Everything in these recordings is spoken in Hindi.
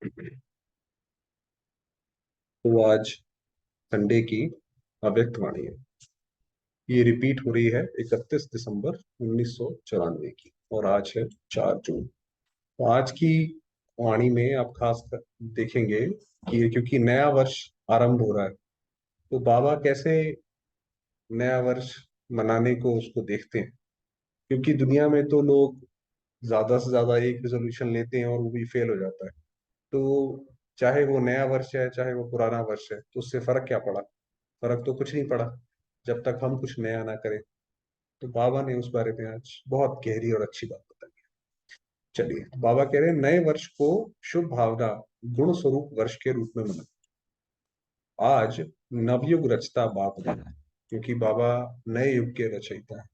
तो आज संडे की अव्यक्तवाणी है। ये रिपीट हो रही है 31 दिसंबर 1994 की, और आज है 4 जून। तो आज की वाणी में आप खास देखेंगे कि क्योंकि नया वर्ष आरंभ हो रहा है, तो बाबा कैसे नया वर्ष मनाने को उसको देखते हैं। क्योंकि दुनिया में तो लोग ज्यादा से ज्यादा एक रेजोल्यूशन लेते हैं और वो भी फेल हो जाता है। तो चाहे वो नया वर्ष है चाहे वो पुराना वर्ष है, तो उससे फर्क क्या पड़ा? फर्क तो कुछ नहीं पड़ा जब तक हम कुछ नया ना करें। तो बाबा ने उस बारे में आज बहुत गहरी और अच्छी बात बताई। चलिए, तो बाबा कह रहे हैं नए वर्ष को शुभ भावना गुण स्वरूप वर्ष के रूप में मना। आज नवयुग रचता बाप दादा, क्योंकि बाबा नए युग के रचयिता है।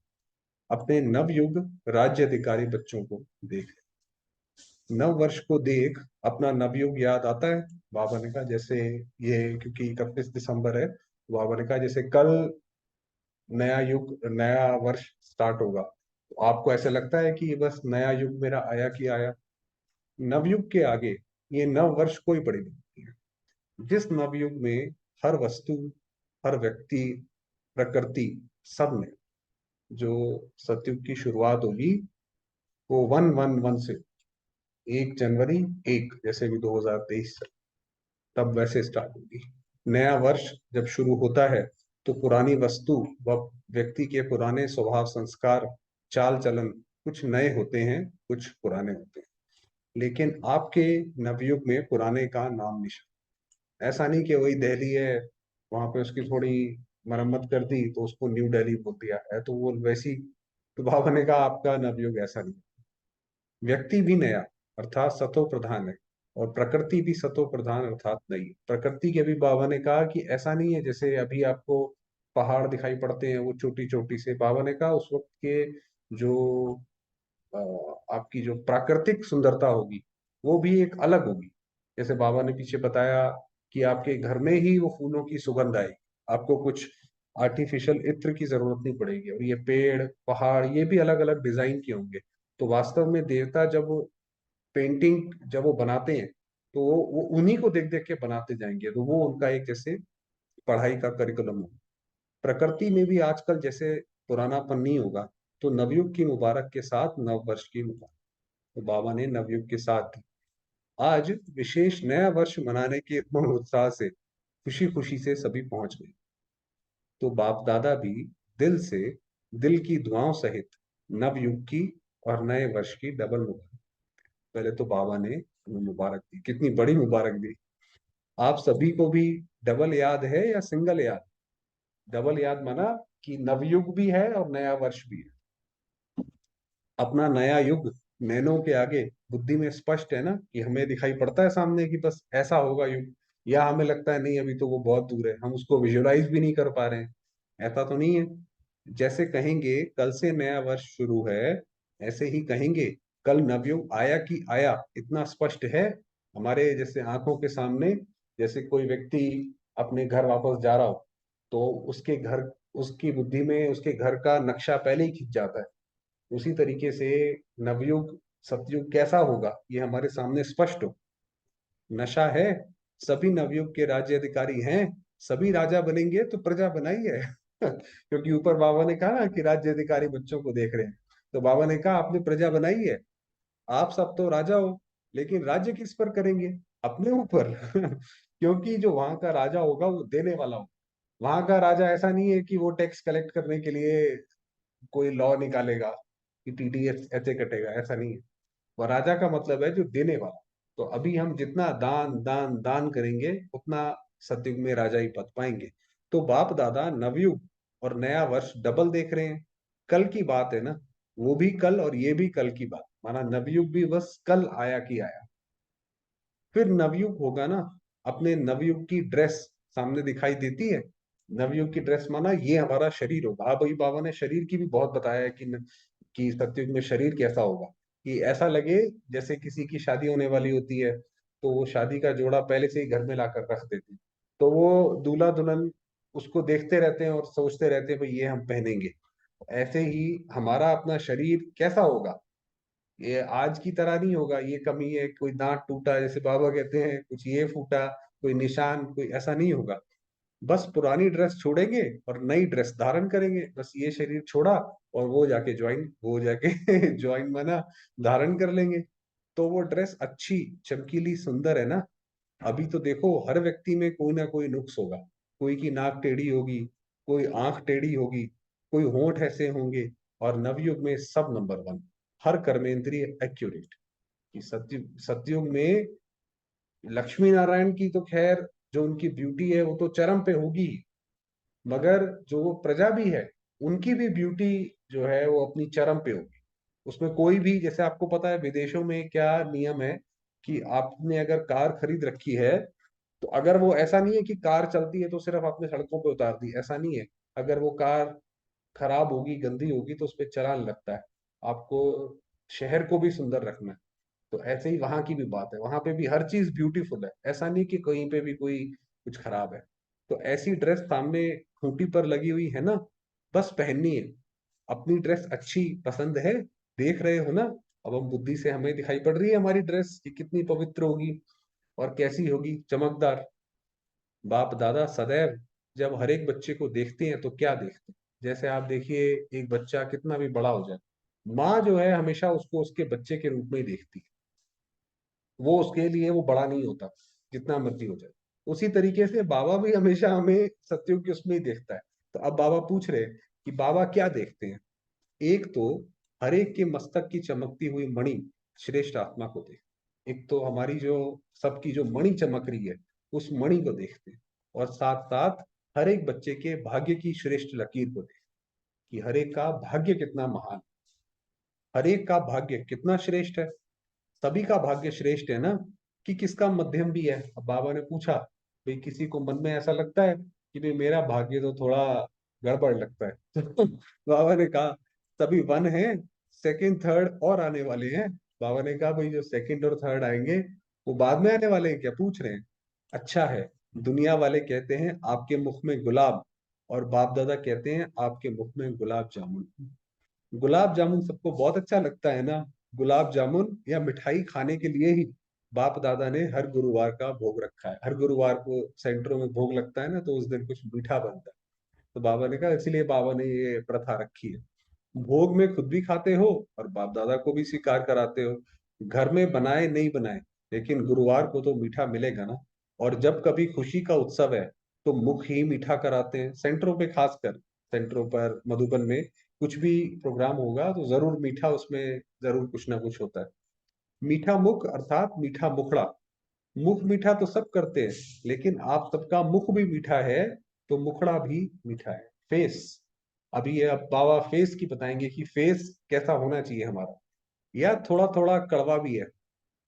अपने नवयुग राज्य अधिकारी बच्चों को देख, नव वर्ष को देख अपना नवयुग याद आता है। बाबा ने कहा जैसे ये, क्योंकि 31 दिसंबर है, तो बाबा ने कहा जैसे कल नया युग नया वर्ष स्टार्ट होगा, तो आपको ऐसा लगता है कि बस नया युग मेरा आया कि आया? नवयुग के आगे ये नव वर्ष कोई बड़ी नहीं है। जिस नवयुग में हर वस्तु, हर व्यक्ति, प्रकृति, सब में जो सतयुग की शुरुआत होगी, वो 111 से 1 जनवरी 1, जैसे भी 2023 तब वैसे स्टार्ट होगी। नया वर्ष जब शुरू होता है तो पुरानी वस्तु व व्यक्ति के पुराने स्वभाव, संस्कार, चाल चलन कुछ नए होते हैं, कुछ पुराने होते हैं। लेकिन आपके नवयुग में पुराने का नाम निशान। ऐसा नहीं कि वही दिल्ली है, वहां पे उसकी थोड़ी मरम्मत कर दी तो उसको न्यू दिल्ली बोल दिया है, तो वो वैसी। तो बाबा ने कहा आपका नवयुग ऐसा नहीं। व्यक्ति भी नया अर्थात सतो प्रधान है, और प्रकृति भी सतो प्रधान अर्थात नई है। प्रकृति के भी बाबा ने कहा कि ऐसा नहीं है जैसे अभी आपको पहाड़ दिखाई पड़ते हैं वो चोटी चोटी से। बाबा ने कहा उस वक्त के जो अ, आपकी जो प्राकृतिक सुंदरता होगी वो भी एक अलग होगी। जैसे बाबा ने पीछे बताया कि आपके घर में ही वो फूलों की सुगंध आएगी, आपको कुछ आर्टिफिशियल इत्र की जरूरत नहीं पड़ेगी। और ये पेड़ पहाड़ ये भी अलग अलग डिजाइन के होंगे। तो वास्तव में देवता जब पेंटिंग जब वो बनाते हैं, तो वो उन्हीं को देख देख के बनाते जाएंगे, तो वो उनका एक जैसे पढ़ाई का करिकुलम हो। प्रकृति में भी आजकल जैसे पुरानापन नहीं होगा, तो नवयुग की मुबारक के साथ नव वर्ष की मुबारक। तो बाबा ने नवयुग के साथ दी। आज विशेष नया वर्ष मनाने के पूर्ण उत्साह से खुशी खुशी से सभी पहुंच गए। तो बाप दादा भी दिल से, दिल की दुआओं सहित नवयुग की और नए वर्ष की डबल मुबारक। पहले तो बाबा ने हमें मुबारक दी, कितनी बड़ी मुबारक दी। आप सभी को भी डबल याद है या सिंगल याद? डबल याद माना कि नवयुग भी है और नया वर्ष भी है। अपना नया युग नैनों के आगे बुद्धि में स्पष्ट है ना, कि हमें दिखाई पड़ता है सामने कि बस ऐसा होगा युग, या हमें लगता है नहीं अभी तो वो बहुत दूर है, हम उसको विजुअलाइज भी नहीं कर पा रहे हैं? ऐसा तो नहीं है। जैसे कहेंगे कल से नया वर्ष शुरू है, ऐसे ही कहेंगे कल नवयुग आया कि आया, इतना स्पष्ट है हमारे जैसे आंखों के सामने। जैसे कोई व्यक्ति अपने घर वापस जा रहा हो, तो उसके घर, उसकी बुद्धि में उसके घर का नक्शा पहले ही खिंच जाता है। उसी तरीके से नवयुग सतयुग कैसा होगा ये हमारे सामने स्पष्ट हो। नशा है, सभी नवयुग के राज्य अधिकारी हैं, सभी राजा बनेंगे तो प्रजा बनाई है। क्योंकि ऊपर बाबा ने कहा ना कि राज्य अधिकारी बच्चों को देख रहे हैं, तो बाबा ने कहा आपने प्रजा बनाई है। आप सब तो राजा हो, लेकिन राज्य किस पर करेंगे? अपने ऊपर। क्योंकि जो वहां का राजा होगा वो देने वाला होगा। वहां का राजा ऐसा नहीं है कि वो टैक्स कलेक्ट करने के लिए कोई लॉ निकालेगा कि टीडीएस ऐसे कटेगा, ऐसा नहीं है। वह राजा का मतलब है जो देने वाला। तो अभी हम जितना दान दान दान करेंगे उतना सतयुग में राजा ही पद पाएंगे। तो बाप दादा नवयुग और नया वर्ष डबल देख रहे हैं। कल की बात है ना, वो भी कल और ये भी कल की बात, माना नवयुग भी बस कल आया कि आया। फिर नवयुग होगा ना, अपने नवयुग की ड्रेस सामने दिखाई देती है। नवयुग की ड्रेस माना ये हमारा शरीर होगा। हाँ भाई, बाबा ने शरीर की भी बहुत बताया है कि सतयुग में शरीर कैसा होगा, कि ऐसा लगे जैसे किसी की शादी होने वाली होती है, तो वो शादी का जोड़ा पहले से ही घर में लाकर रख देते हैं। तो वो दूल्हा दुल्हन उसको देखते रहते हैं और सोचते रहते हैं भाई ये हम पहनेंगे। ऐसे ही हमारा अपना शरीर कैसा होगा, ये आज की तरह नहीं होगा, ये कमी है, कोई दांत टूटा जैसे बाबा कहते हैं, कुछ ये फूटा, कोई निशान, कोई ऐसा नहीं होगा। बस पुरानी ड्रेस छोड़ेंगे और नई ड्रेस धारण करेंगे, बस ये शरीर छोड़ा और वो जाके ज्वाइन, वो जाके ज्वाइन माना धारण कर लेंगे। तो वो ड्रेस अच्छी चमकीली सुंदर है ना। अभी तो देखो हर व्यक्ति में कोई ना कोई नुक्स होगा, कोई की नाक टेढ़ी होगी, कोई आंख टेढ़ी होगी, कोई होंठ ऐसे होंगे। और नवयुग में सब नंबर वन, हर कर्मेंद्रिय एक्यूरेट। कि सतयुग में लक्ष्मी नारायण की तो खैर जो उनकी ब्यूटी है वो तो चरम पे होगी ही, मगर जो वो प्रजा भी है उनकी भी ब्यूटी जो है वो अपनी चरम पे होगी। उसमें कोई भी, जैसे आपको पता है विदेशों में क्या नियम है, कि आपने अगर कार खरीद रखी है तो अगर वो, ऐसा नहीं है कि कार चलती है तो सिर्फ आपने सड़कों पे उतार दी, ऐसा नहीं है। अगर वो कार खराब होगी, गंदी होगी, तो उस पर चालान लगता है। आपको शहर को भी सुंदर रखना है। तो ऐसे ही वहां की भी बात है, वहां पे भी हर चीज ब्यूटीफुल है, ऐसा नहीं कि कहीं पे भी कोई कुछ खराब है। तो ऐसी ड्रेस सामने खूंटी पर लगी हुई है ना, बस पहननी है। अपनी ड्रेस अच्छी पसंद है, देख रहे हो ना। अब हम बुद्धि से हमें दिखाई पड़ रही है हमारी ड्रेस कि कितनी पवित्र होगी और कैसी होगी, चमकदार। बाप दादा सदैव जब हर एक बच्चे को देखते हैं तो क्या देखते हैं, जैसे आप देखिए, एक बच्चा कितना भी बड़ा हो जाए, माँ जो है हमेशा उसको उसके बच्चे के रूप में ही देखती है। वो उसके लिए वो बड़ा नहीं होता, जितना मर्जी हो जाए। उसी तरीके से बाबा भी हमेशा हमें सत्यों के उसमें ही देखता है। तो अब बाबा पूछ रहे हैं कि बाबा क्या देखते हैं। एक तो हर एक के मस्तक की चमकती हुई मणि श्रेष्ठ आत्मा को देखते, एक तो हमारी जो सबकी जो मणि चमक रही है उस मणि को देखते हैं। और साथ साथ हर एक बच्चे के भाग्य की श्रेष्ठ लकीर को देखते, कि हर एक का भाग्य कितना महान, हर एक का भाग्य कितना श्रेष्ठ है। सभी का भाग्य श्रेष्ठ है ना, कि किसका मध्यम भी है। अब बाबा ने पूछा, भाई किसी को मन में ऐसा लगता है कि भाई मेरा भाग्य तो थोड़ा गड़बड़ लगता है तो बाबा ने कहा सभी वन है, सेकंड थर्ड और आने वाले हैं। बाबा ने कहा भाई जो सेकंड और थर्ड आएंगे वो बाद में आने वाले हैं क्या, पूछ रहे हैं। अच्छा है, दुनिया वाले कहते हैं आपके मुख में गुलाब, और बाप दादा कहते हैं आपके मुख में गुलाब जामुन। गुलाब जामुन सबको बहुत अच्छा लगता है ना। गुलाब जामुन या मिठाई खाने के लिए ही बाप दादा ने हर गुरुवार का भोग रखा है। हर गुरुवार को सेंटरों में भोग लगता है ना, तो उस दिन कुछ मीठा बनता है। तो बाबा ने कहा इसीलिए बाबा ने ये प्रथा रखी है। भोग में खुद भी खाते हो और बाप दादा को भी स्वीकार कराते हो। घर में बनाए नहीं बनाए, लेकिन गुरुवार को तो मीठा मिलेगा ना। और जब कभी खुशी का उत्सव है तो मुख ही मीठा कराते हैं सेंटरों पे, खासकर सेंटरों पर मधुबन में कुछ भी प्रोग्राम होगा तो जरूर मीठा, उसमें जरूर कुछ ना कुछ होता है। मीठा मुख अर्थात मीठा मुखड़ा। मुख मीठा तो सब करते हैं, लेकिन आप सबका मुख भी मीठा है तो मुखड़ा भी मीठा है, फेस। अभी ये अब बाबा फेस की बताएंगे कि फेस कैसा होना चाहिए हमारा। या थोड़ा थोड़ा कड़वा भी है,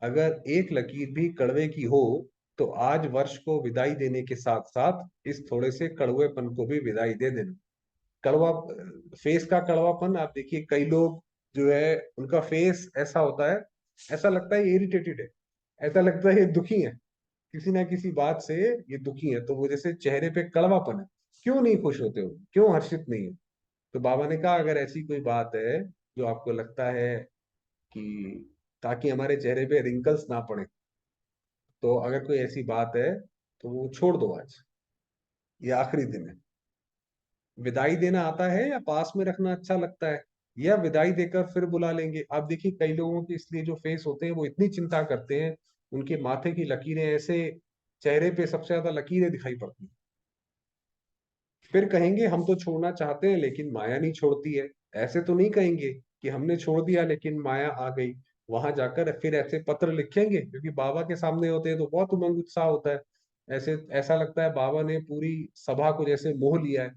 अगर एक लकीर भी कड़वे की हो तो आज वर्ष को विदाई देने के साथ साथ इस थोड़े से कड़वेपन को भी विदाई दे देना। कड़वा, फेस का कड़वापन आप देखिए, कई लोग जो है उनका फेस ऐसा होता है, ऐसा लगता है ये इरिटेटेड है, ऐसा लगता है ये दुखी है, किसी ना किसी बात से ये दुखी है। तो वो जैसे चेहरे पे कड़वापन है, क्यों नहीं खुश होते हो, क्यों हर्षित नहीं हो। तो बाबा ने कहा अगर ऐसी कोई बात है जो आपको लगता है कि, ताकि हमारे चेहरे पे रिंकल्स ना पड़े, तो अगर कोई ऐसी बात है तो वो छोड़ दो आज, ये आखिरी दिन है। विदाई देना आता है या पास में रखना अच्छा लगता है, या विदाई देकर फिर बुला लेंगे। आप देखिए कई लोगों के इसलिए जो फेस होते हैं वो इतनी चिंता करते हैं, उनके माथे की लकीरें ऐसे, चेहरे पे सबसे ज्यादा लकीरें दिखाई पड़ती हैं। फिर कहेंगे हम तो छोड़ना चाहते हैं लेकिन माया नहीं छोड़ती है। ऐसे तो नहीं कहेंगे कि हमने छोड़ दिया लेकिन माया आ गई। वहां जाकर फिर ऐसे पत्र लिखेंगे, क्योंकि बाबा के सामने होते हैं तो बहुत उमंग उत्साह होता है। ऐसे ऐसा लगता है बाबा ने पूरी सभा को जैसे मोह लिया है।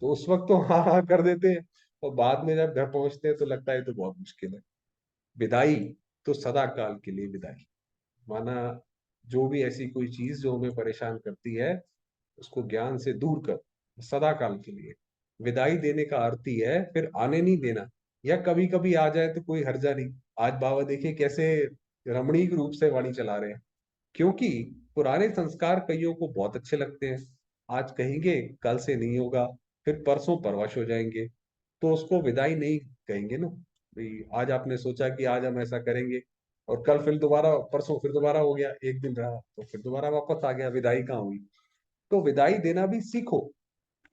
तो उस वक्त तो हाँ हाँ कर देते हैं, और बाद में जब घर पहुंचते हैं तो लगता है तो बहुत मुश्किल है। विदाई तो सदा काल के लिए विदाई, माना जो भी ऐसी कोई चीज जो हमें परेशान करती है उसको ज्ञान से दूर कर, सदा काल के लिए। विदाई देने का अर्थ ही है फिर आने नहीं देना, या कभी कभी आ जाए तो कोई हर्जा नहीं। आज बाबा देखिए कैसे रमणीक रूप से वाणी चला रहे हैं, क्योंकि पुराने संस्कार कईयों को बहुत अच्छे लगते हैं। आज कहेंगे कल से नहीं होगा, फिर परसों परवश हो जाएंगे, तो उसको विदाई नहीं कहेंगे ना। भाई आज आपने सोचा कि आज हम ऐसा करेंगे, और कल फिर दोबारा, परसों फिर दोबारा हो गया, एक दिन रहा तो फिर दोबारा वापस आ गया, विदाई कहाँ हुई। तो विदाई देना भी सीखो।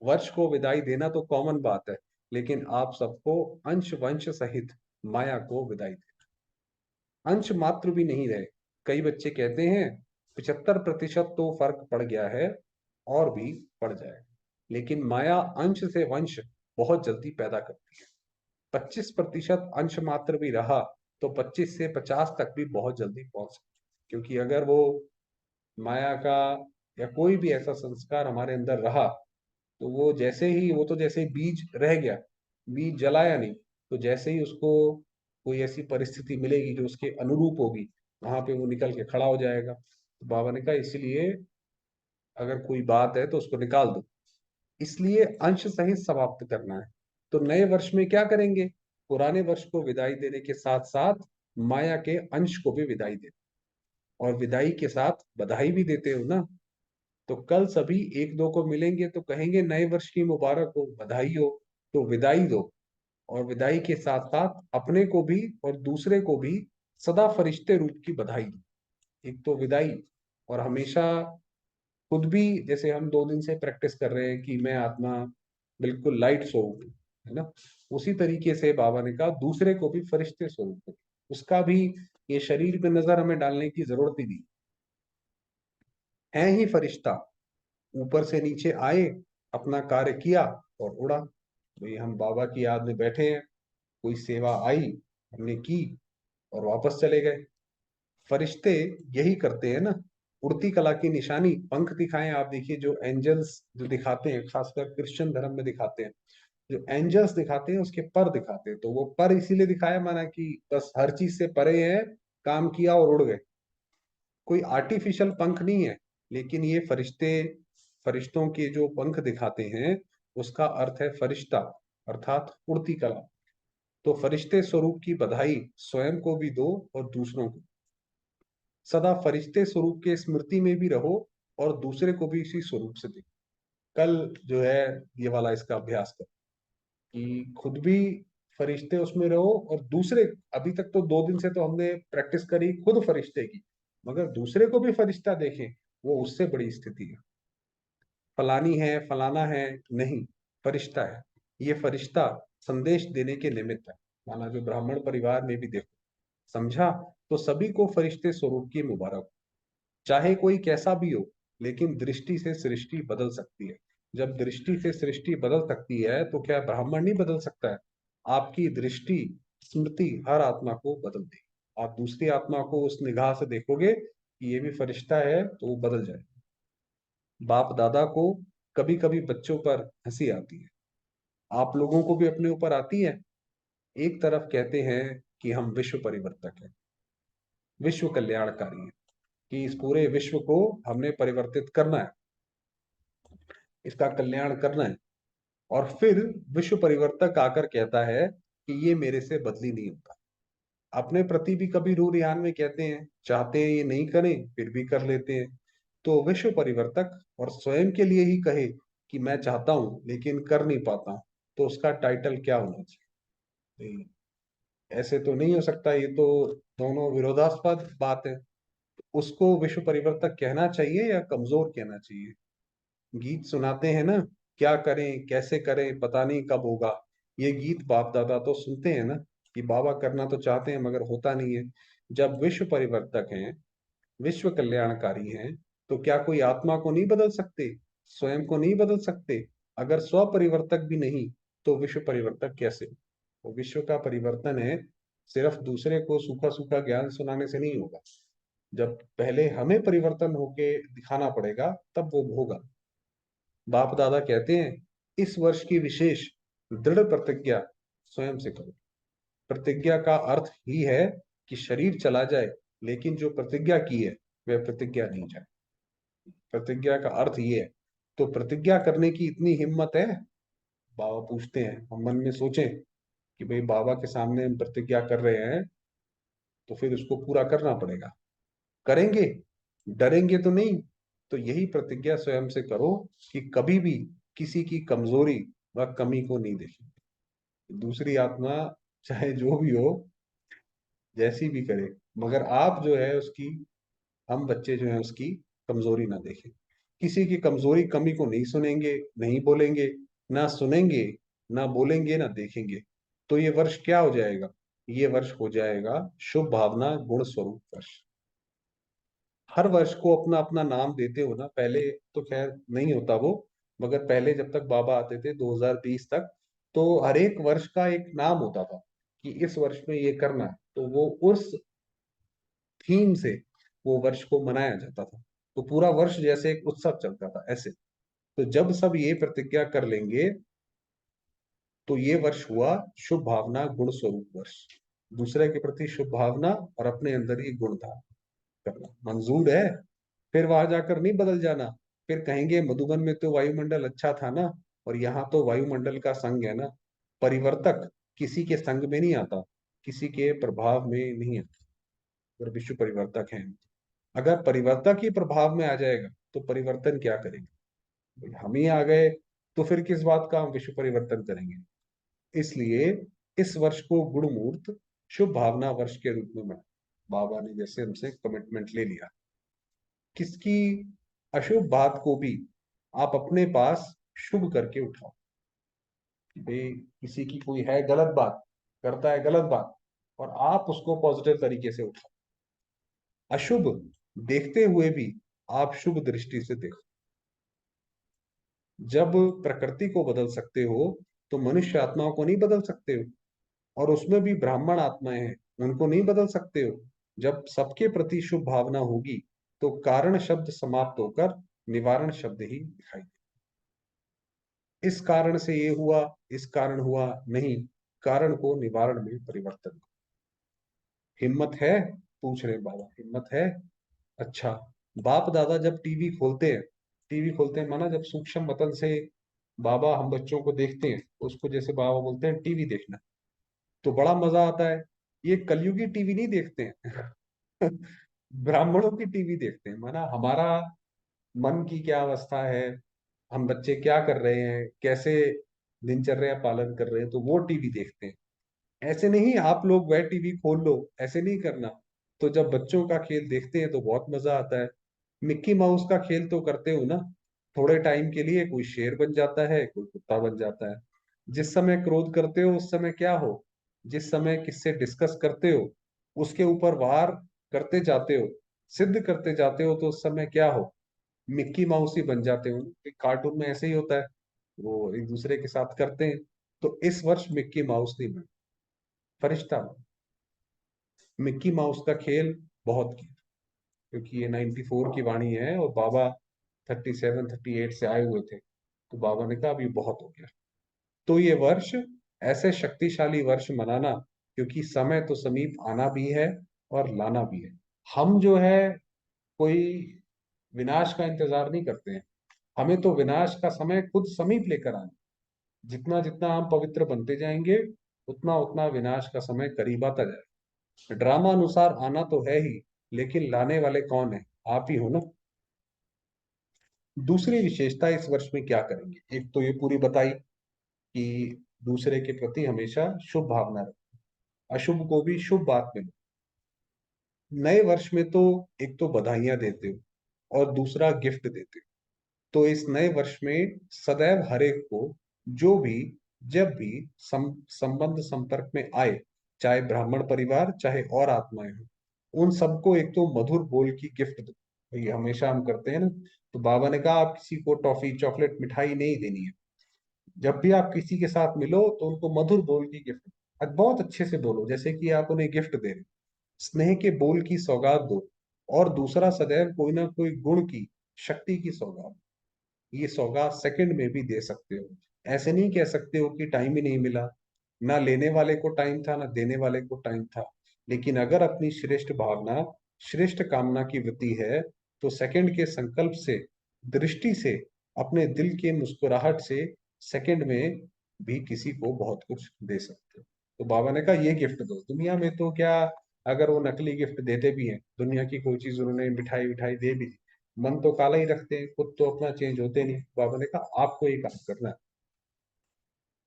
वर्ष को विदाई देना तो कॉमन बात है, लेकिन आप सबको अंश वंश सहित माया को विदाई दे। अंश मात्र भी नहीं रहे। कई बच्चे कहते हैं 75% तो फर्क पड़ गया है, और भी पड़ जाएगा। लेकिन माया अंश से वंश बहुत जल्दी पैदा करती है। 25% अंश मात्र भी रहा तो 25 से 50 तक भी बहुत जल्दी पहुंच सकते हैं। क्योंकि अगर वो माया का या कोई भी ऐसा संस्कार हमारे अंदर रहा, तो वो तो जैसे ही बीज रह गया, बीज जलाया नहीं, तो जैसे ही उसको कोई ऐसी परिस्थिति मिलेगी जो उसके अनुरूप होगी, वहां पे वो निकल के खड़ा हो जाएगा। तो बाबा ने कहा इसलिए अगर कोई बात है तो उसको निकाल दो, इसलिए अंश सहित समाप्त करना है। तो नए वर्ष में क्या करेंगे? पुराने वर्ष को विदाई देने के साथ साथ माया के अंश को भी विदाई दे, और विदाई के साथ बधाई भी देते हो ना। तो कल सभी एक दो को मिलेंगे तो कहेंगे नए वर्ष की मुबारक हो, बधाई हो। तो विदाई दो, और विदाई के साथ साथ अपने को भी और दूसरे को भी सदा फरिश्ते रूप की बधाई दो। एक तो विदाई, और हमेशा खुद भी, जैसे हम 2 दिन से प्रैक्टिस कर रहे हैं कि मैं आत्मा बिल्कुल लाइट स्वरूप हूं, है ना। उसी तरीके से बाबा ने कहा दूसरे को भी फरिश्ते स्वरूप हो। उसका भी ये शरीर पे नजर हमें डालने की जरूरत ही नहीं है, ही फरिश्ता। ऊपर से नीचे आए, अपना कार्य किया और उड़ा। भाई हम बाबा की याद में बैठे हैं, कोई सेवा आई, हमने की, और वापस चले गए। फरिश्ते यही करते हैं ना। उड़ती कला की निशानी पंख दिखाएं। आप देखिए जो एंजल्स जो दिखाते हैं, खासकर क्रिश्चियन धर्म में दिखाते हैं, जो एंजल्स दिखाते हैं उसके पर दिखाते हैं, तो वो पर इसीलिए दिखाया माना कि बस हर चीज से परे है, काम किया और उड़ गए। कोई आर्टिफिशियल पंख नहीं है। लेकिन ये फरिश्ते, फरिश्तों के जो पंख दिखाते हैं, उसका अर्थ है फरिश्ता, अर्थात उड़ती कला। तो फरिश्ते स्वरूप की बधाई स्वयं को भी दो और दूसरों को। सदा फरिश्ते स्वरूप के स्मृति में भी रहो, और दूसरे को भी इसी स्वरूप से देखो। कल जो है ये वाला इसका अभ्यास करो कि खुद भी फरिश्ते उसमें रहो, और दूसरे, अभी तक तो 2 दिन से तो हमने प्रैक्टिस करी खुद फरिश्ते की, मगर दूसरे को भी फरिश्ता देखें, वो उससे बड़ी स्थिति है। फलानी है, फलाना है, नहीं, फरिश्ता है। ये फरिश्ता संदेश देने के निमित्त है। माना जो ब्राह्मण परिवार में भी देखो, समझा, तो सभी को फरिश्ते स्वरूप की मुबारक हो। चाहे कोई कैसा भी हो, लेकिन दृष्टि से सृष्टि बदल सकती है। जब दृष्टि से सृष्टि बदल सकती है तो क्या ब्राह्मण नहीं बदल सकता है? आपकी दृष्टि, स्मृति हर आत्मा को बदल देगी। आप दूसरी आत्मा को उस निगाह से देखोगे कि ये भी फरिश्ता है, तो वो बदल जाए। बाप दादा को कभी कभी बच्चों पर हंसी आती है, आप लोगों को भी अपने ऊपर आती है। एक तरफ कहते हैं कि हम विश्व परिवर्तक हैं, विश्व कल्याणकारी हैं, कि इस पूरे विश्व को हमने परिवर्तित करना है, इसका कल्याण करना है। और फिर विश्व परिवर्तक आकर कहता है कि ये मेरे से बदली नहीं होता। अपने प्रति भी कभी रू रिहान में कहते हैं, चाहते हैं ये नहीं करें फिर भी कर लेते हैं। तो विश्व परिवर्तक और स्वयं के लिए ही कहे कि मैं चाहता हूं लेकिन कर नहीं पाता, तो उसका टाइटल क्या होना चाहिए? ऐसे तो नहीं हो सकता, ये तो दोनों विरोधास्पद बात है। उसको विश्व परिवर्तक कहना चाहिए या कमजोर कहना चाहिए? गीत सुनाते हैं ना, क्या करें कैसे करें पता नहीं कब होगा। ये गीत बाप दादा तो सुनते हैं ना, कि बाबा करना तो चाहते हैं मगर होता नहीं है। जब विश्व परिवर्तक हैं, विश्व कल्याणकारी हैं, तो क्या कोई आत्मा को नहीं बदल सकते? स्वयं को नहीं बदल सकते? अगर स्व परिवर्तक भी नहीं, तो विश्व परिवर्तक कैसे? वो विश्व का परिवर्तन है, सिर्फ दूसरे को सूखा सूखा ज्ञान सुनाने से नहीं होगा। जब पहले हमें परिवर्तन होके दिखाना पड़ेगा, तब वो होगा। बाप दादा कहते हैं इस वर्ष की विशेष दृढ़ प्रतिज्ञा स्वयं से करो। प्रतिज्ञा का अर्थ ही है कि शरीर चला जाए, लेकिन जो प्रतिज्ञा की है वह प्रतिज्ञा नहीं जाए। प्रतिज्ञा का अर्थ ये है। तो प्रतिज्ञा करने की इतनी हिम्मत है? बाबा पूछते हैं, हम मन में सोचें कि भाई बाबा के सामने हम प्रतिज्ञा कर रहे हैं, तो फिर उसको पूरा करना पड़ेगा। करेंगे, डरेंगे तो नहीं। तो यही प्रतिज्ञा स्वयं से करो कि कभी भी किसी की कमजोरी व कमी को नहीं देखेंगे। दूसरी आत्मा चाहे जो भी हो, जैसी भी करे, मगर आप जो है उसकी, हम बच्चे जो है उसकी कमजोरी ना देखें। किसी की कमजोरी कमी को नहीं सुनेंगे, नहीं बोलेंगे, ना सुनेंगे, ना बोलेंगे, ना देखेंगे। तो ये वर्ष क्या हो जाएगा? ये वर्ष हो जाएगा शुभ भावना गुण स्वरूप वर्ष। हर वर्ष को अपना अपना नाम देते हो ना, पहले तो खैर नहीं होता वो, मगर पहले जब तक बाबा आते थे 2020 तक, तो हर एक वर्ष का एक नाम होता था कि इस वर्ष में ये करना है, तो वो उस थीम से वो वर्ष को मनाया जाता था। तो पूरा वर्ष जैसे एक उत्सव चलता था ऐसे। तो जब सब ये प्रतिज्ञा कर लेंगे, तो ये वर्ष हुआ शुभ भावना गुण स्वरूप वर्ष। दूसरे के प्रति शुभ भावना और अपने अंदर ही गुण धारण करना मंजूर है। फिर वहां जाकर नहीं बदल जाना। फिर कहेंगे मधुबन में तो वायुमंडल अच्छा था ना, और यहाँ तो वायुमंडल का संग है ना। परिवर्तक किसी के संग में नहीं आता, किसी के प्रभाव में नहीं आता। अगर विश्व परिवर्तक है, अगर परिवर्तक ही प्रभाव में आ जाएगा तो परिवर्तन क्या करेंगे? भाई हम ही आ गए, तो फिर किस बात का हम विश्व परिवर्तन करेंगे? इसलिए इस वर्ष को गुणमूर्त शुभ भावना वर्ष के रूप में मना। बाबा ने जैसे हमसे कमिटमेंट ले लिया, किसकी अशुभ बात को भी आप अपने पास शुभ करके उठाओ। कि भाई किसी की कोई है गलत बात, करता है गलत बात, और आप उसको पॉजिटिव तरीके से उठाओ। अशुभ देखते हुए भी आप शुभ दृष्टि से देखो। जब प्रकृति को बदल सकते हो, तो मनुष्य आत्माओं को नहीं बदल सकते हो? और उसमें भी ब्राह्मण आत्माएं हैं, उनको नहीं बदल सकते हो? जब सबके प्रति शुभ भावना होगी, तो कारण शब्द समाप्त होकर निवारण शब्द ही दिखाई दे। इस कारण से ये हुआ, इस कारण हुआ नहीं, कारण को निवारण में परिवर्तन करो। हिम्मत है? पूछ रहे बाबा, हिम्मत है? अच्छा। बाप दादा जब टीवी खोलते हैं, टीवी खोलते हैं माना जब सूक्ष्म वतन से बाबा हम बच्चों को देखते हैं, उसको जैसे बाबा बोलते हैं टीवी देखना, तो बड़ा मजा आता है। ये कलयुगी टीवी नहीं देखते हैं। ब्राह्मणों की टीवी देखते हैं, माना हमारा मन की क्या अवस्था है, हम बच्चे क्या कर रहे हैं, कैसे दिनचर्या पालन कर रहे हैं, तो वो टीवी देखते हैं। ऐसे नहीं आप लोग वह टीवी खोल लो, ऐसे नहीं करना। तो जब बच्चों का खेल देखते हैं तो बहुत मजा आता है। मिक्की माउस का खेल तो करते हो ना, थोड़े टाइम के लिए कोई शेर बन जाता है, कोई कुत्ता बन जाता है। जिस समय क्रोध करते हो उस समय क्या हो, जिस समय किससे डिस्कस करते हो, उसके ऊपर वार करते जाते हो, सिद्ध करते जाते हो, तो उस समय क्या हो, मिक्की माउस ही बन जाते हो। कार्टून में ऐसे ही होता है, वो एक दूसरे के साथ करते हैं। तो इस वर्ष मिक्की माउस नहीं बन, फरिश्ता बन। मिक्की माउस का खेल बहुत किया, क्योंकि ये 94 की वाणी है और बाबा 37 38 से आए हुए थे। तो बाबा ने कहा अभी बहुत हो गया। तो ये वर्ष ऐसे शक्तिशाली वर्ष मनाना, क्योंकि समय तो समीप आना भी है और लाना भी है। हम जो है कोई विनाश का इंतजार नहीं करते हैं, हमें तो विनाश का समय खुद समीप लेकर आना। जितना जितना हम पवित्र बनते जाएंगे, उतना उतना विनाश का समय करीब आता जाएगा। ड्रामा अनुसार आना तो है ही, लेकिन लाने वाले कौन है? आप ही हो ना। दूसरी विशेषता इस वर्ष में क्या करेंगे, एक तो ये पूरी बताई कि दूसरे के प्रति हमेशा शुभ भावना रखें, अशुभ को भी शुभ बात में लो। नए वर्ष में तो एक तो बधाइयां देते हो और दूसरा गिफ्ट देते हो। तो इस नए वर्ष में सदैव हर एक को जो भी जब भी संबंध संपर्क में आए, चाहे ब्राह्मण परिवार चाहे और आत्माएं हो, उन सबको एक तो मधुर बोल की गिफ्ट दो। ये हमेशा हम करते हैं ना। तो बाबा ने कहा आप किसी को टॉफी चॉकलेट मिठाई नहीं देनी है। जब भी आप किसी के साथ मिलो तो उनको मधुर बोल की गिफ्ट बहुत अच्छे से बोलो, जैसे कि आप उन्हें गिफ्ट दे रहे हो। स्नेह के बोल की सौगात दो। और दूसरा सदैव कोई ना कोई गुण की, शक्ति की सौगात। ये सौगात सेकंड में भी दे सकते हो। ऐसे नहीं कह सकते हो कि टाइम ही नहीं मिला। ना लेने वाले को टाइम था, ना देने वाले को टाइम था। लेकिन अगर अपनी श्रेष्ठ भावना, श्रेष्ठ कामना की वृत्ति है, तो सेकंड के संकल्प से, दृष्टि से, अपने दिल के मुस्कुराहट से सेकंड में भी किसी को बहुत कुछ दे सकते हो। तो बाबा ने कहा ये गिफ्ट दो। दुनिया में तो क्या, अगर वो नकली गिफ्ट देते भी हैं, दुनिया की कोई चीज उन्होंने मिठाई विठाई दे भी दी, मन तो काला ही रखते हैं, खुद तो अपना चेंज होते नहीं। बाबा ने कहा आपको ये काम करना है,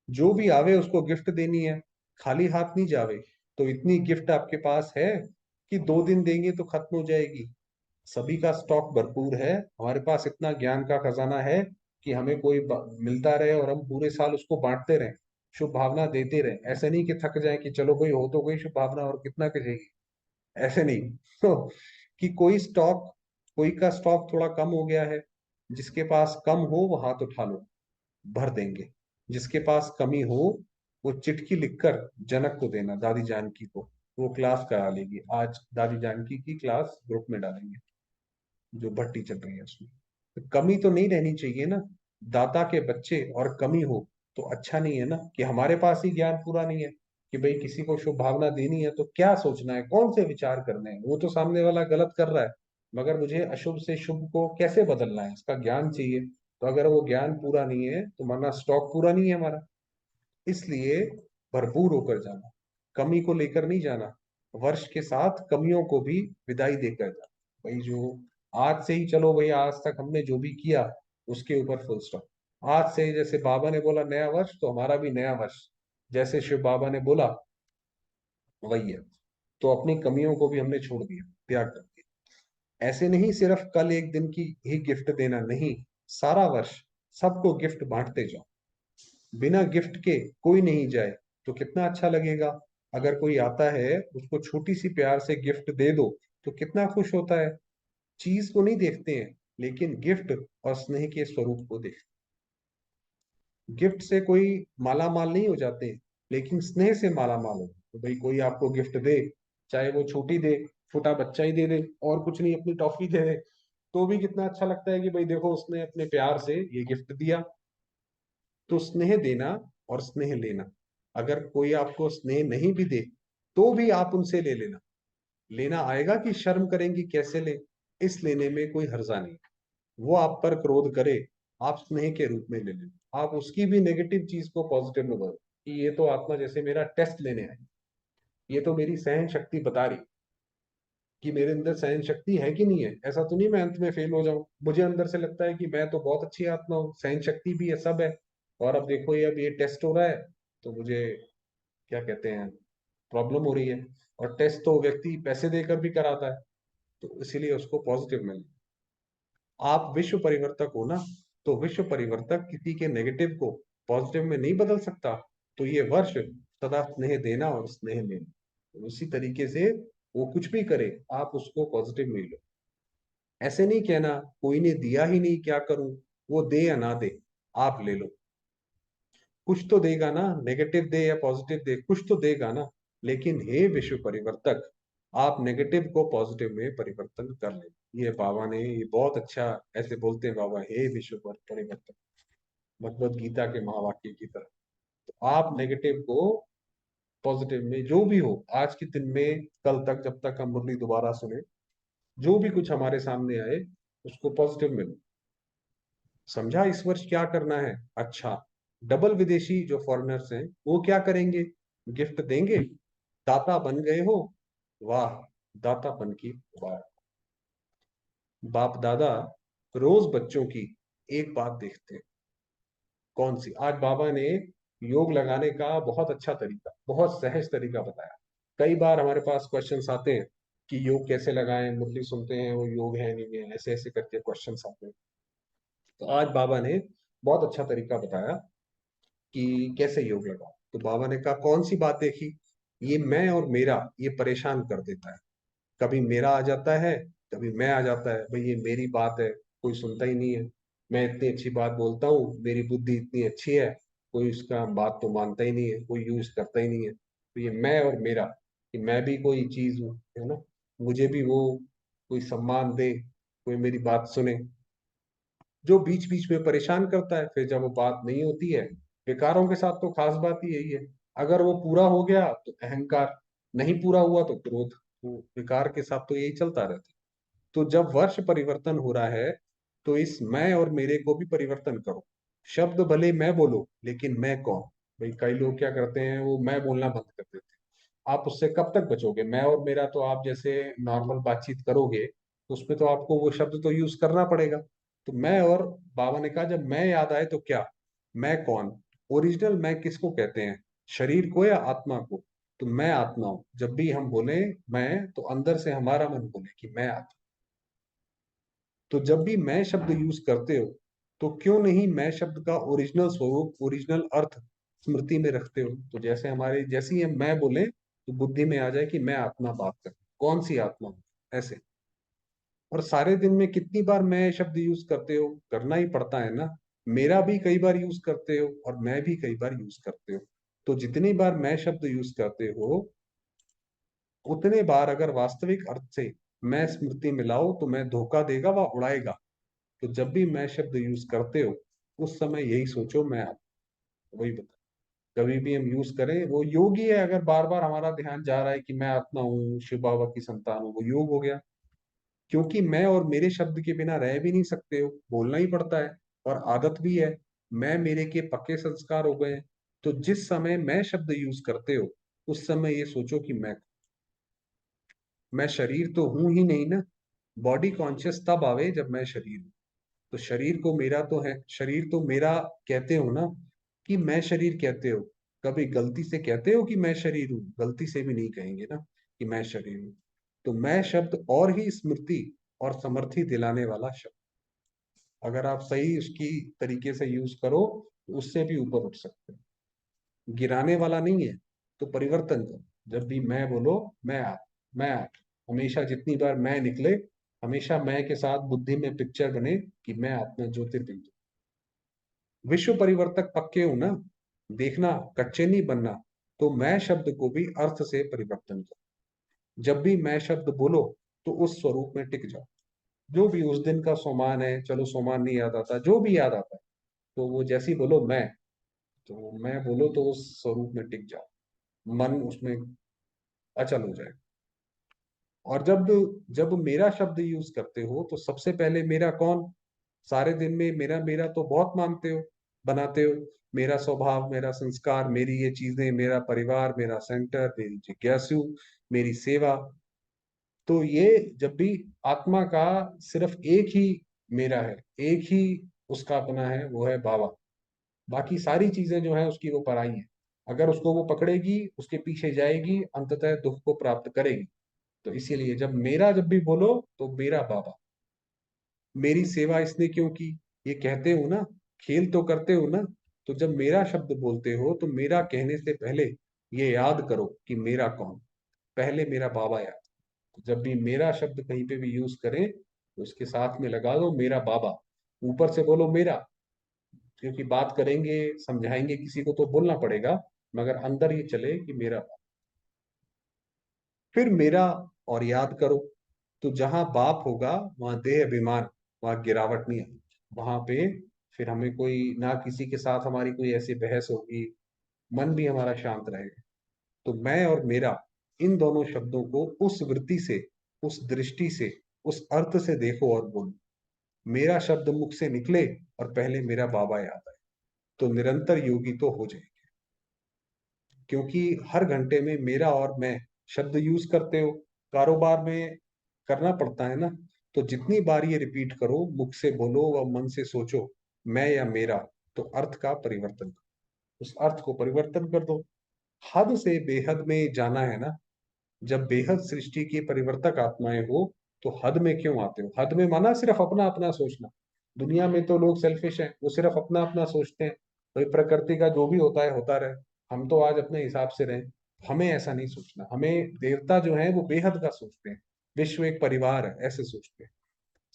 जो भी आवे उसको गिफ्ट देनी है। खाली हाथ नहीं जावे। तो इतनी गिफ्ट आपके पास है कि 2 दिन देंगे तो खत्म हो जाएगी। सभी का स्टॉक भरपूर है। हमारे पास इतना ज्ञान का खजाना है कि हमें कोई मिलता रहे और हम पूरे साल उसको बांटते रहें, शुभ भावना देते रहें। ऐसे नहीं कि थक जाए कि चलो कोई हो तो कोई शुभ भावना और कितना करेगी, ऐसे नहीं। तो कि कोई का स्टॉक थोड़ा कम हो गया है, जिसके पास कम हो वो हाथ उठा लो, भर देंगे। जिसके पास कमी हो वो चिट्ठी लिखकर जनक को देना, दादी जानकी को, वो क्लास करा लेगी। आज दादी जानकी की क्लास ग्रुप में डालेंगे, जो भट्टी चल रही है उसमें। तो कमी तो नहीं रहनी चाहिए ना, दाता के बच्चे और कमी हो तो अच्छा नहीं है ना, कि हमारे पास ही ज्ञान पूरा नहीं है कि भाई किसी को शुभ भावना देनी है तो क्या सोचना है, कौन से विचार करने हैं। वो तो सामने वाला गलत कर रहा है, मगर मुझे अशुभ से शुभ को कैसे बदलना है इसका ज्ञान चाहिए। तो अगर वो ज्ञान पूरा नहीं है तो माना स्टॉक पूरा नहीं है हमारा। इसलिए भरपूर होकर जाना, कमी को लेकर नहीं जाना। वर्ष के साथ कमियों को भी विदाई देकर जाना। भाई जो आज से ही चलो भाई, आज तक हमने जो भी किया उसके ऊपर फुल स्टॉप। आज से जैसे बाबा ने बोला नया वर्ष, तो हमारा भी नया वर्ष जैसे शिव बाबा ने बोला वही है। तो अपनी कमियों को भी हमने छोड़ दिया, त्याग कर दिया। ऐसे नहीं सिर्फ कल एक दिन की ही गिफ्ट देना, नहीं, सारा वर्ष सबको गिफ्ट बांटते जाओ। बिना गिफ्ट के कोई नहीं जाए तो कितना अच्छा लगेगा। अगर कोई आता है उसको छोटी सी प्यार से गिफ्ट दे दो तो कितना खुश होता है। चीज को नहीं देखते हैं, लेकिन गिफ्ट और स्नेह के स्वरूप को देखते हैं। गिफ्ट से कोई माला माल नहीं हो जाते, लेकिन स्नेह से माला माल हो। तो भाई कोई आपको गिफ्ट दे, चाहे वो छोटी दे, छोटा बच्चा ही दे दे और कुछ नहीं, अपनी टॉफी दे दे, तो भी कितना अच्छा लगता है कि भाई देखो उसने अपने प्यार से ये गिफ्ट दिया। तो स्नेह देना और स्नेह लेना। अगर कोई आपको स्नेह नहीं भी दे तो भी आप उनसे ले लेना। लेना आएगा कि शर्म करेंगी कैसे ले, इस लेने में कोई हर्जा नहीं। वो आप पर क्रोध करे, आप स्नेह के रूप में ले लेना। आप उसकी भी नेगेटिव चीज को पॉजिटिव में बदलो कि ये तो आत्मा जैसे मेरा टेस्ट लेने आई, ये तो मेरी सहन शक्ति बता रही कि मेरे अंदर सहन शक्ति है कि नहीं है। ऐसा तो नहीं मैं अंत में फेल हो जाऊं। मुझे अंदर से लगता है कि मैं तो बहुत अच्छी आत्मा हूँ, सहन शक्ति भी है, सब है। और अब देखो ये, अब ये टेस्ट हो रहा है तो मुझे क्या कहते हैं, प्रॉब्लम हो रही है। और टेस्ट तो व्यक्ति पैसे देकर भी कराता है, तो इसीलिए उसको पॉजिटिव मिले। आप विश्व परिवर्तक हो ना, तो विश्व परिवर्तक किसी के नेगेटिव को पॉजिटिव में नहीं बदल सकता। तो ये वर्ष सदा स्नेह देना और स्नेह लेना। तो उसी तरीके से वो कुछ भी करे आप उसको पॉजिटिव में लो। ऐसे नहीं कहना कोई ने दिया ही नहीं क्या करूं, वो दे या ना दे, आप ले लो। कुछ तो देगा ना, नेगेटिव दे या पॉजिटिव दे, कुछ तो देगा ना। लेकिन हे विश्व परिवर्तक, आप नेगेटिव को पॉजिटिव में परिवर्तन कर ले। ये बाबा ने ये बहुत अच्छा ऐसे बोलते हैं बाबा, हे विश्व परिवर्तक, भगवत गीता के महावाक्य की तरह। तो आप नेगेटिव को पॉजिटिव में जो भी हो, आज के दिन में, कल तक जब तक हम मुरली दोबारा सुने, जो भी कुछ हमारे सामने आए उसको पॉजिटिव में लो। समझा इस वर्ष क्या करना है। अच्छा, डबल विदेशी जो फॉरेनर्स हैं वो क्या करेंगे, गिफ्ट देंगे। दाता बन गए हो, वाह, दाता बन की वाह। बाप दादा रोज बच्चों की एक बात देखते हैं, कौन सी, आज बाबा ने योग लगाने का बहुत अच्छा तरीका, बहुत सहज तरीका बताया। कई बार हमारे पास क्वेश्चंस आते हैं कि योग कैसे लगाएं, मुरली सुनते हैं वो योग है नहीं है, ऐसे ऐसे करके क्वेश्चंस आते हैं। तो आज बाबा ने बहुत अच्छा तरीका बताया कि कैसे योग लगाओ। तो बाबा ने कहा कौन सी बात देखी, ये मैं और मेरा ये परेशान कर देता है। कभी मेरा आ जाता है, कभी मैं आ जाता है। भाई ये मेरी बात है, कोई सुनता ही नहीं है। मैं इतनी अच्छी बात बोलता हूँ, मेरी बुद्धि इतनी अच्छी है, कोई उसका बात तो मानता ही नहीं है, कोई यूज करता ही नहीं है। तो ये मैं और मेरा, कि मैं भी कोई चीज हूँ, है ना, मुझे भी वो कोई सम्मान दे, कोई मेरी बात सुने। जो बीच बीच में परेशान करता है, फिर जब वो बात नहीं होती है, विकारों के साथ तो खास बात ही यही है। अगर वो पूरा हो गया तो अहंकार, नहीं पूरा हुआ तो क्रोध। तो विकार के साथ तो यही चलता रहता है। तो जब वर्ष परिवर्तन हो रहा है तो इस मैं और मेरे को भी परिवर्तन करो। शब्द भले मैं बोलो, लेकिन मैं कौन। भाई कई लोग क्या करते हैं, वो मैं बोलना बंद कर देते हैं। आप उससे कब तक बचोगे, मैं और मेरा तो आप जैसे नॉर्मल बातचीत करोगे तो उसमें तो आपको वो शब्द तो यूज करना पड़ेगा। तो मैं और, बाबा ने कहा जब मैं याद आए तो क्या, मैं कौन, ओरिजिनल मैं किसको कहते हैं। शरीर को या आत्मा को। तो मैं आत्मा हूं। जब भी हम बोले मैं, तो अंदर से हमारा मन बोले कि मैं आत्मा। तो जब भी मैं शब्द यूज करते हो, तो क्यों नहीं मैं शब्द का ओरिजिनल स्वरूप, ओरिजिनल अर्थ स्मृति में रखते हो। तो जैसे हमारे, जैसे ही हम मैं बोले, तो बुद्धि में आ जाए कि मैं आत्मा बात कर, कौन सी आत्मा हूं, ऐसे। और सारे दिन में कितनी बार मैं शब्द यूज करते हो, करना ही पड़ता है ना। मेरा भी कई बार यूज करते हो और मैं भी कई बार यूज करते हो। तो जितनी बार मैं शब्द यूज करते हो, उतने बार अगर वास्तविक अर्थ से मैं स्मृति में लाओ, तो मैं धोखा देगा व उड़ाएगा। तो जब भी मैं शब्द यूज करते हो, उस समय यही सोचो मैं आत्मा। वही बता, कभी भी हम यूज करें, वो योग ही है। अगर बार बार हमारा ध्यान जा रहा है कि मैं आत्मा हूँ, शिव बाबा की संतान हूँ, वो योग हो गया। क्योंकि मैं और मेरे शब्द के बिना रह भी नहीं सकते हो, बोलना ही पड़ता है। और आदत भी है, मैं मेरे के पक्के संस्कार हो गए हैं। तो जिस समय मैं शब्द यूज करते हो, उस समय ये सोचो कि मैं शरीर तो हूं ही नहीं ना। बॉडी कॉन्शियस तब आवे जब मैं शरीर हूं। तो शरीर को मेरा तो है, शरीर तो मेरा कहते हो ना, कि मैं शरीर कहते हो। कभी गलती से कहते हो कि मैं शरीर हूं, गलती से भी नहीं कहेंगे ना कि मैं शरीर हूं। तो मैं शब्द और ही स्मृति और समर्थी दिलाने वाला शब्द। अगर आप सही उसकी तरीके से यूज करो, तो उससे भी ऊपर उठ सकते हो। गिराने वाला नहीं है। तो परिवर्तन करो। जब भी मैं बोलो, मैं आप, मैं आप, हमेशा जितनी बार मैं निकले, हमेशा मैं के साथ बुद्धि में पिक्चर बने कि मैं आत्मा ज्योतिर्बिंदु। विश्व परिवर्तक पक्के हो ना, देखना, कच्चे नहीं बनना। तो मैं शब्द को भी अर्थ से परिवर्तन करो। जब भी मैं शब्द बोलो, तो उस स्वरूप में टिक जाओ। जो भी उस दिन का सोमान है, चलो सोमान नहीं याद आता, जो भी याद आता है, तो वो जैसे ही बोलो मैं, तो मैं बोलो तो उस स्वरूप में टिक जाओ। मन उसमें अचल हो जाए। और जब जब मेरा शब्द यूज करते हो, तो सबसे पहले मेरा कौन। सारे दिन में मेरा मेरा तो बहुत मानते हो, बनाते हो। मेरा स्वभाव, मेरा संस्कार, मेरी ये चीजें, मेरा परिवार, मेरा सेंटर, मेरी जिज्ञासु, मेरी सेवा। तो ये जब भी आत्मा का सिर्फ एक ही मेरा है, एक ही उसका अपना है, वो है बाबा। बाकी सारी चीजें जो है उसकी वो पराई है। अगर उसको वो पकड़ेगी, उसके पीछे जाएगी, अंततः दुख को प्राप्त करेगी। तो इसीलिए जब भी बोलो, तो मेरा बाबा, मेरी सेवा इसने क्यों की, ये कहते हो ना, खेल तो करते हो ना। तो जब मेरा शब्द बोलते हो, तो मेरा कहने से पहले ये याद करो कि मेरा कौन। पहले मेरा बाबा याद। तो जब भी मेरा शब्द कहीं पे भी यूज करें, तो उसके साथ में लगा दो मेरा बाबा। ऊपर से बोलो मेरा, क्योंकि बात करेंगे, समझाएंगे किसी को, तो बोलना पड़ेगा। मगर अंदर ये चले कि मेरा बाप। फिर मेरा, और याद करो। तो जहां बाप होगा, वहां देह अभिमान, वहां गिरावट नहीं आएगी। वहां पे फिर हमें कोई ना, किसी के साथ हमारी कोई ऐसी बहस होगी, मन भी हमारा शांत रहेगा। तो मैं और मेरा, इन दोनों शब्दों को उस वृत्ति से, उस दृष्टि से, उस अर्थ से देखो और बोलो। मेरा शब्द मुख से निकले और पहले मेरा बाबा याद आए, तो निरंतर योगी तो हो जाए। क्योंकि हर घंटे में मेरा और मैं शब्द यूज करते हो, कारोबार में करना पड़ता है ना। तो जितनी बार ये रिपीट करो, मुख से बोलो व मन से सोचो, मैं या मेरा, तो अर्थ का परिवर्तन करो। उस अर्थ को परिवर्तन कर दो। हद से बेहद में जाना है ना। जब बेहद सृष्टि की परिवर्तक आत्माएं हो, तो हद में क्यों आते हो। हद में माना सिर्फ अपना अपना सोचना। दुनिया में तो लोग सेल्फिश हैं, वो सिर्फ अपना अपना सोचते हैं। भाई प्रकृति का जो भी होता है होता रहे, हम तो आज अपने हिसाब से रहें। हमें ऐसा नहीं सोचना। हमें देवता जो है वो बेहद का सोचते हैं। विश्व एक परिवार है, ऐसे सोचते हैं।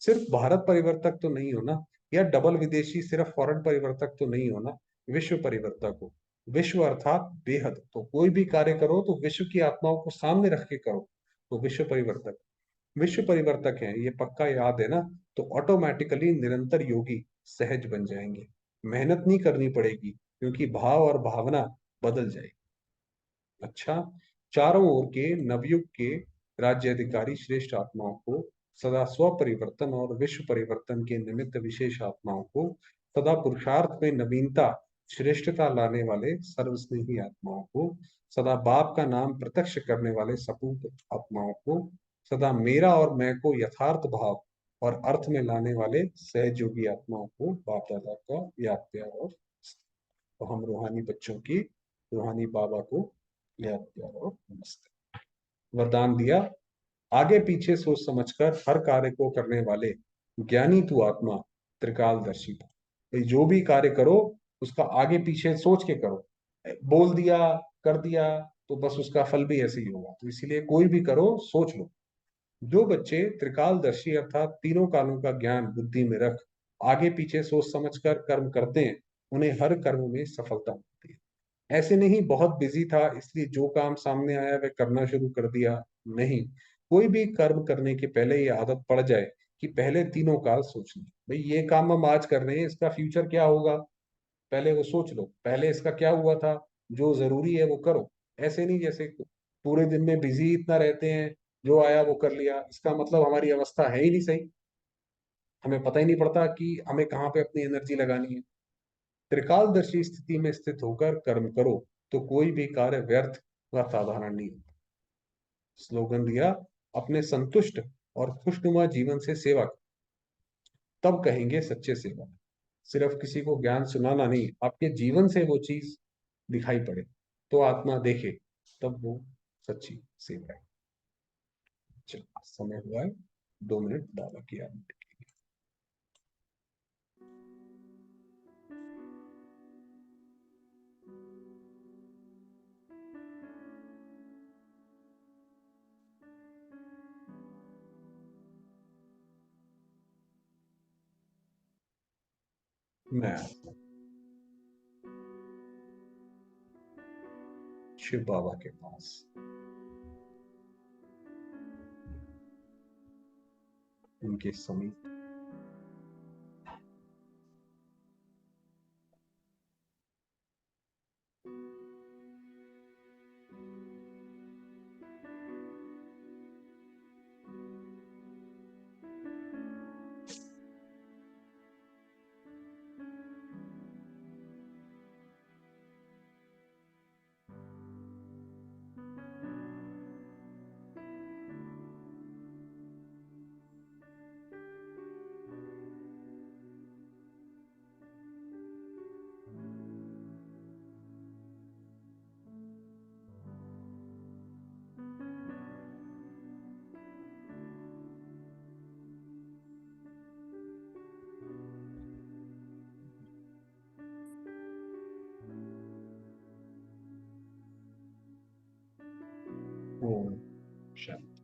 सिर्फ भारत परिवर्तक तो नहीं होना, या डबल विदेशी सिर्फ फॉरेन परिवर्तक तो नहीं होना। विश्व परिवर्तक हो। विश्व अर्थात बेहद। तो कोई भी कार्य करो, तो विश्व की आत्माओं को सामने रख के करो। तो विश्व परिवर्तक, विश्व परिवर्तक है, ये पक्का याद है ना। तो ऑटोमेटिकली निरंतर योगी सहज बन जाएंगे। मेहनत नहीं करनी पड़ेगी, क्योंकि भाव और भावना बदल जाएगी। अच्छा, चारों ओर के नवयुग के राज्याधिकारी श्रेष्ठ आत्माओं को, सदा स्व परिवर्तन और विश्व परिवर्तन के निमित्त विशेष आत्माओं को, सदा पुरुषार्थ में नवीनता, श्रेष्ठता लाने वाले सर्वस्नेही आत्माओं को, सदा बाप का नाम प्रत्यक्ष करने वाले सपूत आत्माओं को, सदा मेरा और मैं को यथार्थ भाव और अर्थ में लाने वाले सहयोगी आत्माओं को बाप दादा का याद प्यार और। तो हम रूहानी बच्चों की रूहानी बाबा को याद किया और नमस्ते। वरदान दिया, आगे पीछे सोच समझकर हर कार्य को करने वाले ज्ञानी तू आत्मा, त्रिकालदर्शी तू। भाई जो भी कार्य करो उसका आगे पीछे सोच के करो। बोल दिया, कर दिया, तो बस उसका फल भी ऐसे ही होगा। तो इसीलिए कोई भी करो सोच लो। जो बच्चे त्रिकालदर्शी अर्थात तीनों कालों का ज्ञान बुद्धि में रख आगे पीछे सोच समझकर कर्म करते हैं, उन्हें हर कर्म में सफलता मिलती है। ऐसे नहीं बहुत बिजी था इसलिए जो काम सामने आया वह करना शुरू कर दिया। नहीं, कोई भी कर्म करने के पहले ये आदत पड़ जाए कि पहले तीनों काल सोचना। भाई ये काम हम आज कर रहे हैं, इसका फ्यूचर क्या होगा, पहले वो सोच लो। पहले इसका क्या हुआ था, जो जरूरी है वो करो। ऐसे नहीं जैसे पूरे दिन में बिजी इतना रहते हैं, जो आया वो कर लिया, इसका मतलब हमारी अवस्था है ही नहीं सही। हमें पता ही नहीं पड़ता कि हमें कहाँ पे अपनी एनर्जी लगानी है। त्रिकालदर्शी स्थिति में स्थित होकर कर्म करो तो कोई भी कार्य व्यर्थ व साधारण नहीं होता। स्लोगन दिया, अपने संतुष्ट और खुशनुमा जीवन से सेवा करो, तब कहेंगे सच्चे सेवक। सिर्फ किसी को ज्ञान सुनाना नहीं, आपके जीवन से वो चीज दिखाई पड़े तो आत्मा देखे, तब वो सच्ची सेवा है। चलो समय हुआ है, 2 मिनट दादा की आरती। मैं शिव बाबा के पास। उनके समीप। ओम शांति।